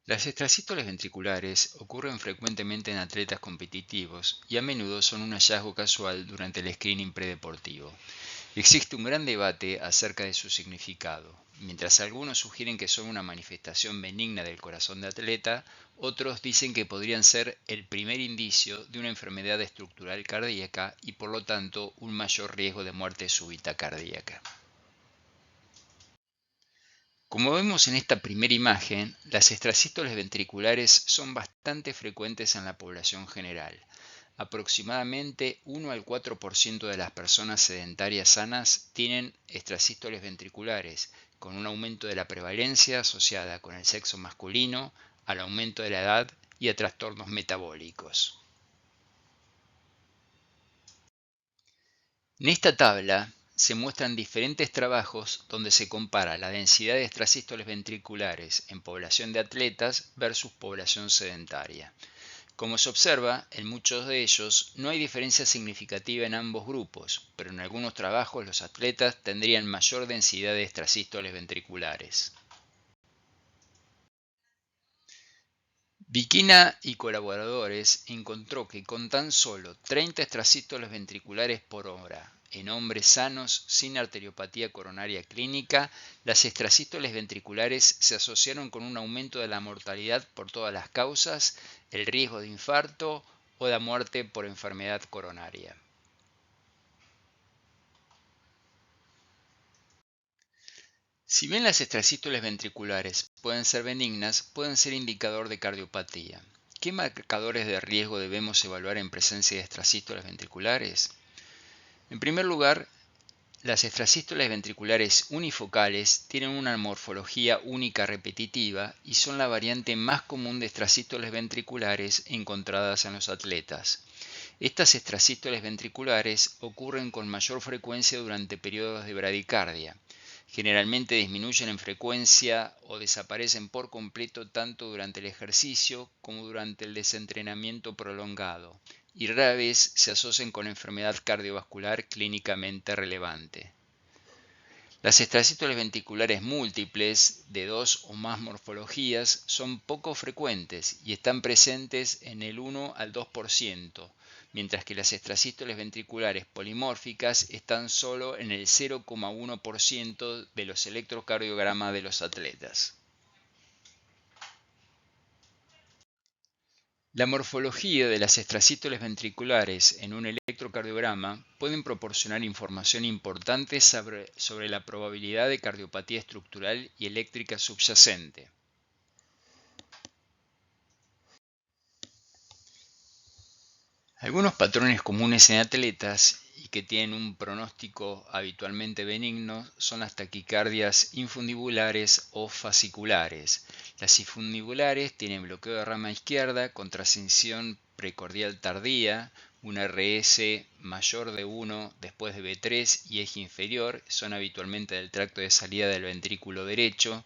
Las extrasístoles ventriculares ocurren frecuentemente en atletas competitivos y a menudo son un hallazgo casual durante el screening predeportivo. Existe un gran debate acerca de su significado. Mientras algunos sugieren que son una manifestación benigna del corazón de atleta, otros dicen que podrían ser el primer indicio de una enfermedad estructural cardíaca y por lo tanto un mayor riesgo de muerte súbita cardíaca. Como vemos en esta primera imagen, las extrasístoles ventriculares son bastante frecuentes en la población general. Aproximadamente 1 al 4% de las personas sedentarias sanas tienen extrasístoles ventriculares, con un aumento de la prevalencia asociada con el sexo masculino, al aumento de la edad y a trastornos metabólicos. En esta tabla se muestran diferentes trabajos donde se compara la densidad de extrasístoles ventriculares en población de atletas versus población sedentaria. Como se observa, en muchos de ellos no hay diferencia significativa en ambos grupos, pero en algunos trabajos los atletas tendrían mayor densidad de extrasístoles ventriculares. Bikina y colaboradores encontró que con tan solo 30 extrasístoles ventriculares por hora en hombres sanos sin arteriopatía coronaria clínica, las extrasístoles ventriculares se asociaron con un aumento de la mortalidad por todas las causas, el riesgo de infarto o de muerte por enfermedad coronaria. Si bien las extrasístoles ventriculares pueden ser benignas, pueden ser indicador de cardiopatía. ¿Qué marcadores de riesgo debemos evaluar en presencia de extrasístoles ventriculares? En primer lugar, las extrasístoles ventriculares unifocales tienen una morfología única repetitiva y son la variante más común de extrasístoles ventriculares encontradas en los atletas. Estas extrasístoles ventriculares ocurren con mayor frecuencia durante periodos de bradicardia. Generalmente disminuyen en frecuencia o desaparecen por completo tanto durante el ejercicio como durante el desentrenamiento prolongado, y rara vez se asocian con enfermedad cardiovascular clínicamente relevante. Las extrasístoles ventriculares múltiples de dos o más morfologías son poco frecuentes y están presentes en el 1 al 2%, mientras que las extrasístoles ventriculares polimórficas están solo en el 0,1% de los electrocardiogramas de los atletas. La morfología de las extrasístoles ventriculares en un electrocardiograma pueden proporcionar información importante sobre la probabilidad de cardiopatía estructural y eléctrica subyacente. Algunos patrones comunes en atletas y que tienen un pronóstico habitualmente benigno son las taquicardias infundibulares o fasciculares. Las infundibulares tienen bloqueo de rama izquierda, contracción precordial tardía, un RS mayor de 1 después de B3 y eje inferior, son habitualmente del tracto de salida del ventrículo derecho,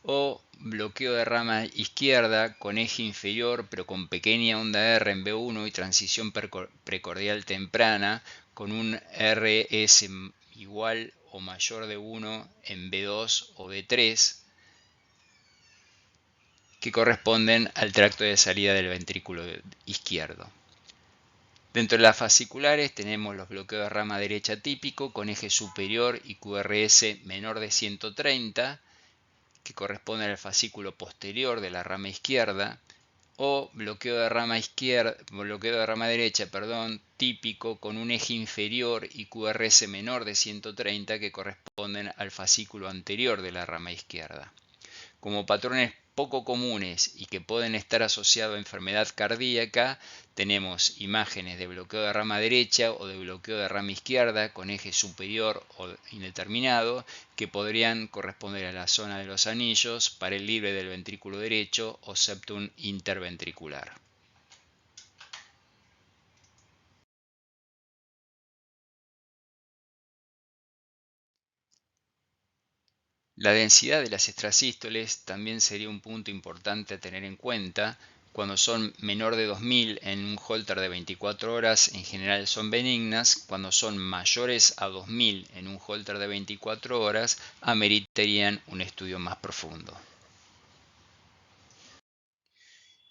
o bloqueo de rama izquierda con eje inferior pero con pequeña onda R en B1 y transición precordial temprana con un RS igual o mayor de 1 en B2 o B3 que corresponden al tracto de salida del ventrículo izquierdo. Dentro de las fasciculares tenemos los bloqueos de rama derecha típico con eje superior y QRS menor de 130 que corresponde al fascículo posterior de la rama izquierda, o bloqueo de rama derecha, típico con un eje inferior y QRS menor de 130 que corresponden al fascículo anterior de la rama izquierda. Como patrones poco comunes y que pueden estar asociados a enfermedad cardíaca, tenemos imágenes de bloqueo de rama derecha o de bloqueo de rama izquierda con eje superior o indeterminado que podrían corresponder a la zona de los anillos para el libre del ventrículo derecho o septum interventricular. La densidad de las extrasístoles también sería un punto importante a tener en cuenta. Cuando son menor de 2000 en un Holter de 24 horas, en general son benignas. Cuando son mayores a 2000 en un Holter de 24 horas, ameritarían un estudio más profundo.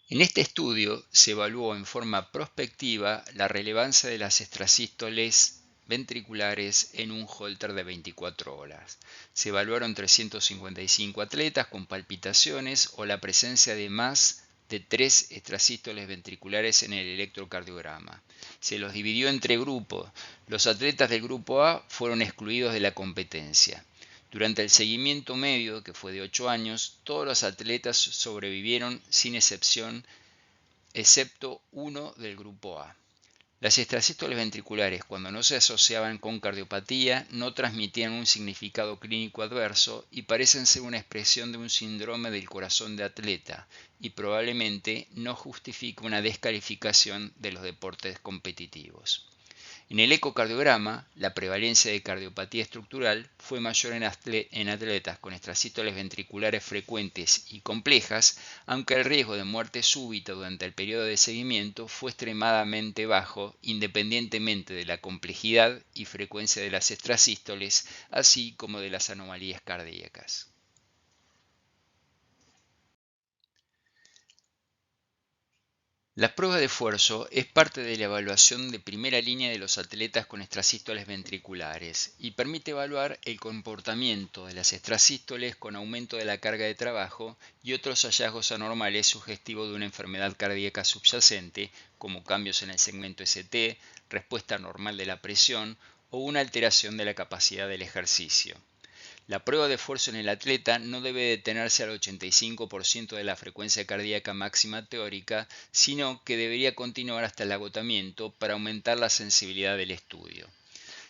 En este estudio se evaluó en forma prospectiva la relevancia de las extrasístoles ventriculares en un Holter de 24 horas. Se evaluaron 355 atletas con palpitaciones o la presencia de más de 3 extrasístoles ventriculares en el electrocardiograma. Se los dividió entre grupos. Los atletas del grupo A fueron excluidos de la competencia. Durante el seguimiento medio, que fue de 8 años, todos los atletas sobrevivieron sin excepción, excepto uno del grupo A. Las extrasístoles ventriculares, cuando no se asociaban con cardiopatía, no transmitían un significado clínico adverso y parecen ser una expresión de un síndrome del corazón de atleta y probablemente no justifica una descalificación de los deportes competitivos. En el ecocardiograma, la prevalencia de cardiopatía estructural fue mayor en atletas con extrasístoles ventriculares frecuentes y complejas, aunque el riesgo de muerte súbita durante el periodo de seguimiento fue extremadamente bajo, independientemente de la complejidad y frecuencia de las extrasístoles, así como de las anomalías cardíacas. La prueba de esfuerzo es parte de la evaluación de primera línea de los atletas con extrasístoles ventriculares y permite evaluar el comportamiento de las extrasístoles con aumento de la carga de trabajo y otros hallazgos anormales sugestivos de una enfermedad cardíaca subyacente, como cambios en el segmento ST, respuesta normal de la presión o una alteración de la capacidad del ejercicio. La prueba de esfuerzo en el atleta no debe detenerse al 85% de la frecuencia cardíaca máxima teórica, sino que debería continuar hasta el agotamiento para aumentar la sensibilidad del estudio.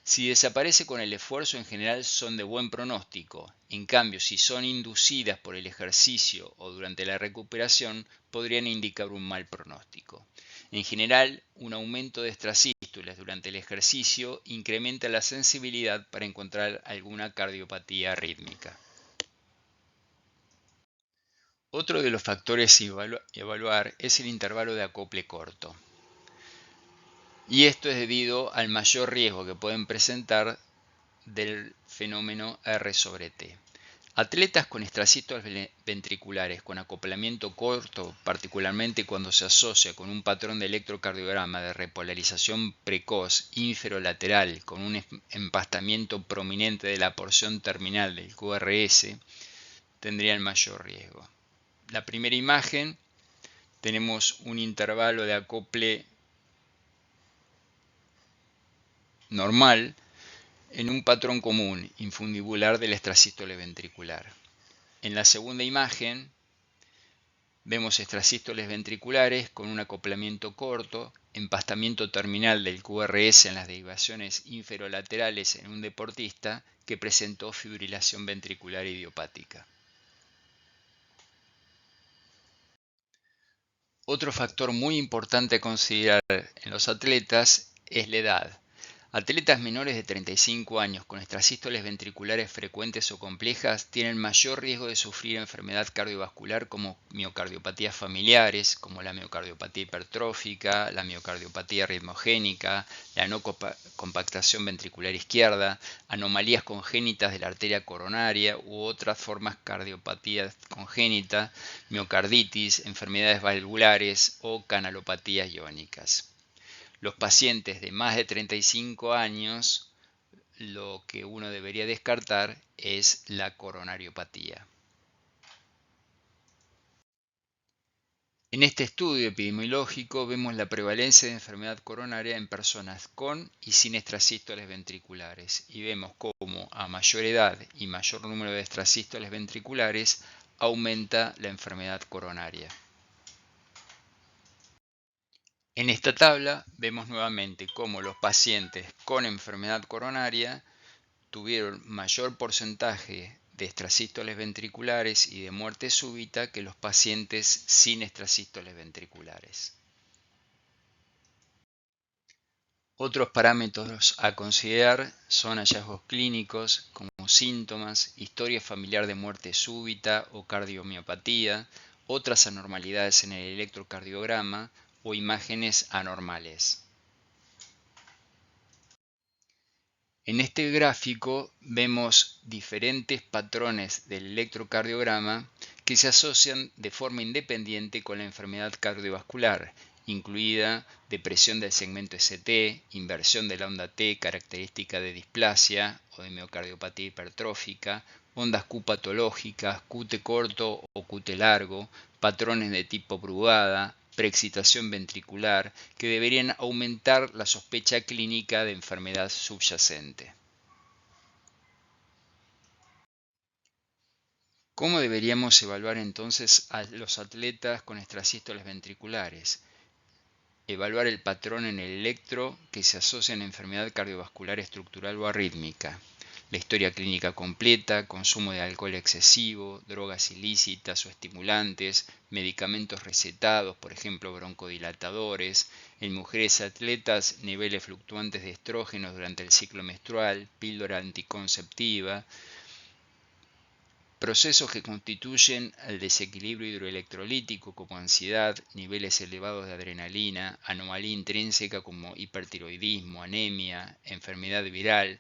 Si desaparece con el esfuerzo, en general son de buen pronóstico. En cambio, si son inducidas por el ejercicio o durante la recuperación, podrían indicar un mal pronóstico. En general, un aumento de extrasístoles durante el ejercicio incrementa la sensibilidad para encontrar alguna cardiopatía arrítmica. Otro de los factores a evaluar es el intervalo de acople corto. Y esto es debido al mayor riesgo que pueden presentar del fenómeno R sobre T. Atletas con extrasístoles ventriculares con acoplamiento corto, particularmente cuando se asocia con un patrón de electrocardiograma de repolarización precoz inferolateral con un empastamiento prominente de la porción terminal del QRS, tendrían mayor riesgo. La primera imagen, tenemos un intervalo de acople normal en un patrón común infundibular del extrasístole ventricular. En la segunda imagen vemos extrasístoles ventriculares con un acoplamiento corto, empastamiento terminal del QRS en las derivaciones inferolaterales en un deportista que presentó fibrilación ventricular idiopática. Otro factor muy importante a considerar en los atletas es la edad. Atletas menores de 35 años con extrasístoles ventriculares frecuentes o complejas tienen mayor riesgo de sufrir enfermedad cardiovascular como miocardiopatías familiares, como la miocardiopatía hipertrófica, la miocardiopatía ritmogénica, la no compactación ventricular izquierda, anomalías congénitas de la arteria coronaria u otras formas cardiopatía congénita, miocarditis, enfermedades valvulares o canalopatías iónicas. Los pacientes de más de 35 años, lo que uno debería descartar es la coronariopatía. En este estudio epidemiológico vemos la prevalencia de enfermedad coronaria en personas con y sin extrasístoles ventriculares y vemos cómo a mayor edad y mayor número de extrasístoles ventriculares aumenta la enfermedad coronaria. En esta tabla vemos nuevamente cómo los pacientes con enfermedad coronaria tuvieron mayor porcentaje de extrasístoles ventriculares y de muerte súbita que los pacientes sin extrasístoles ventriculares. Otros parámetros a considerar son hallazgos clínicos como síntomas, historia familiar de muerte súbita o cardiomiopatía, otras anormalidades en el electrocardiograma o imágenes anormales. En este gráfico vemos diferentes patrones del electrocardiograma que se asocian de forma independiente con la enfermedad cardiovascular, incluida depresión del segmento ST, inversión de la onda T característica de displasia o de miocardiopatía hipertrófica, ondas Q patológicas, QT corto o QT largo, patrones de tipo Brugada, preexcitación ventricular, que deberían aumentar la sospecha clínica de enfermedad subyacente. ¿Cómo deberíamos evaluar entonces a los atletas con extrasístoles ventriculares? Evaluar el patrón en el electro que se asocia a enfermedad cardiovascular estructural o arrítmica. La historia clínica completa, consumo de alcohol excesivo, drogas ilícitas o estimulantes, medicamentos recetados, por ejemplo broncodilatadores, en mujeres atletas niveles fluctuantes de estrógenos durante el ciclo menstrual, píldora anticonceptiva, procesos que constituyen el desequilibrio hidroelectrolítico como ansiedad, niveles elevados de adrenalina, anomalía intrínseca como hipertiroidismo, anemia, enfermedad viral,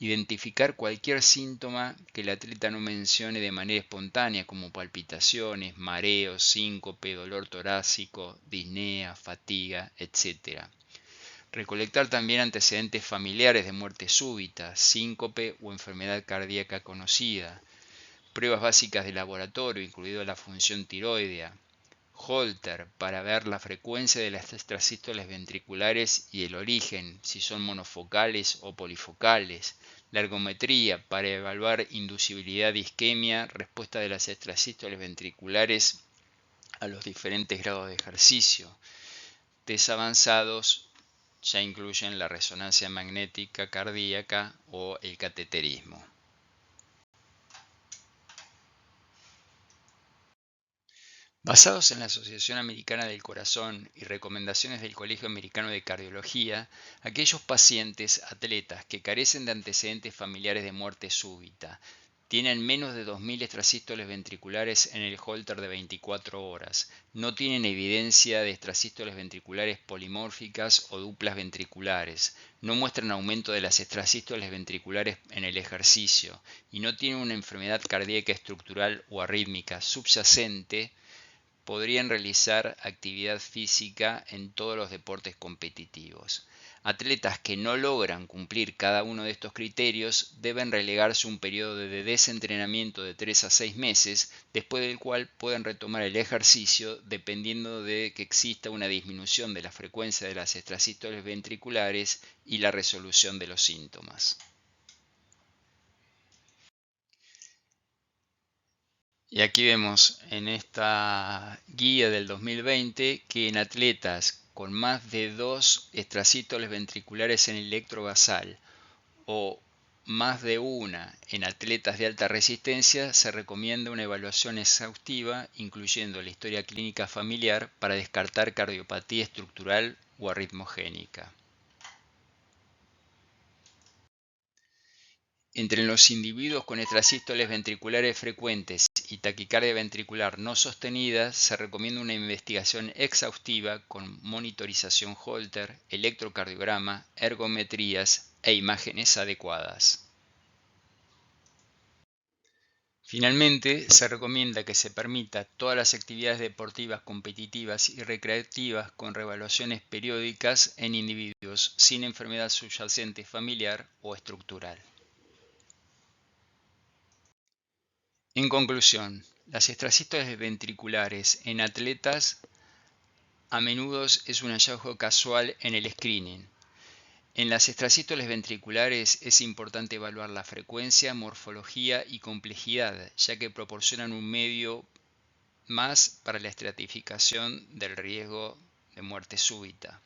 identificar cualquier síntoma que el atleta no mencione de manera espontánea como palpitaciones, mareos, síncope, dolor torácico, disnea, fatiga, etc. Recolectar también antecedentes familiares de muerte súbita, síncope o enfermedad cardíaca conocida. Pruebas básicas de laboratorio, incluido la función tiroidea. Holter, para ver la frecuencia de las extrasístoles ventriculares y el origen, si son monofocales o polifocales. La ergometría, para evaluar inducibilidad de isquemia, respuesta de las extrasístoles ventriculares a los diferentes grados de ejercicio. Test avanzados ya incluyen la resonancia magnética cardíaca o el cateterismo. Basados en la Asociación Americana del Corazón y recomendaciones del Colegio Americano de Cardiología, aquellos pacientes atletas que carecen de antecedentes familiares de muerte súbita, tienen menos de 2.000 extrasístoles ventriculares en el Holter de 24 horas, no tienen evidencia de extrasístoles ventriculares polimórficas o duplas ventriculares, no muestran aumento de las extrasístoles ventriculares en el ejercicio y no tienen una enfermedad cardíaca estructural o arrítmica subyacente, podrían realizar actividad física en todos los deportes competitivos. Atletas que no logran cumplir cada uno de estos criterios deben relegarse un periodo de desentrenamiento de 3 a 6 meses, después del cual pueden retomar el ejercicio dependiendo de que exista una disminución de la frecuencia de las extrasístoles ventriculares y la resolución de los síntomas. Y aquí vemos en esta guía del 2020 que en atletas con más de 2 extrasístoles ventriculares en el electrobasal o más de una en atletas de alta resistencia se recomienda una evaluación exhaustiva incluyendo la historia clínica familiar para descartar cardiopatía estructural o arritmogénica. Entre los individuos con extrasístoles ventriculares frecuentes y taquicardia ventricular no sostenida, se recomienda una investigación exhaustiva con monitorización Holter, electrocardiograma, ergometrías e imágenes adecuadas. Finalmente, se recomienda que se permita todas las actividades deportivas competitivas y recreativas con reevaluaciones periódicas en individuos sin enfermedad subyacente familiar o estructural. En conclusión, las extrasístoles ventriculares en atletas a menudo es un hallazgo casual en el screening. En las extrasístoles ventriculares es importante evaluar la frecuencia, morfología y complejidad, ya que proporcionan un medio más para la estratificación del riesgo de muerte súbita.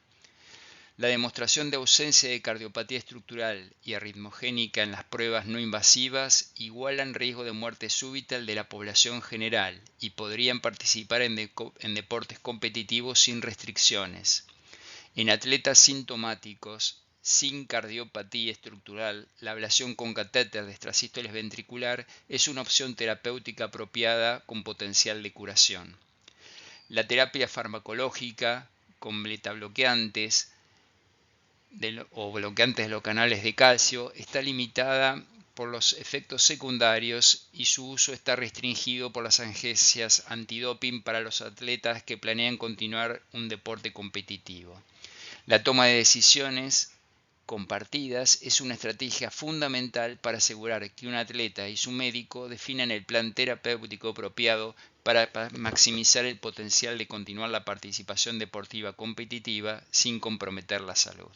La demostración de ausencia de cardiopatía estructural y arritmogénica en las pruebas no invasivas igualan riesgo de muerte súbita al de la población general y podrían participar en deportes competitivos sin restricciones. En atletas sintomáticos, sin cardiopatía estructural, la ablación con catéter de extrasístoles ventricular es una opción terapéutica apropiada con potencial de curación. La terapia farmacológica con beta bloqueantes o bloqueantes de los canales de calcio está limitada por los efectos secundarios y su uso está restringido por las agencias antidoping para los atletas que planean continuar un deporte competitivo. La toma de decisiones compartidas es una estrategia fundamental para asegurar que un atleta y su médico definan el plan terapéutico apropiado para maximizar el potencial de continuar la participación deportiva competitiva sin comprometer la salud.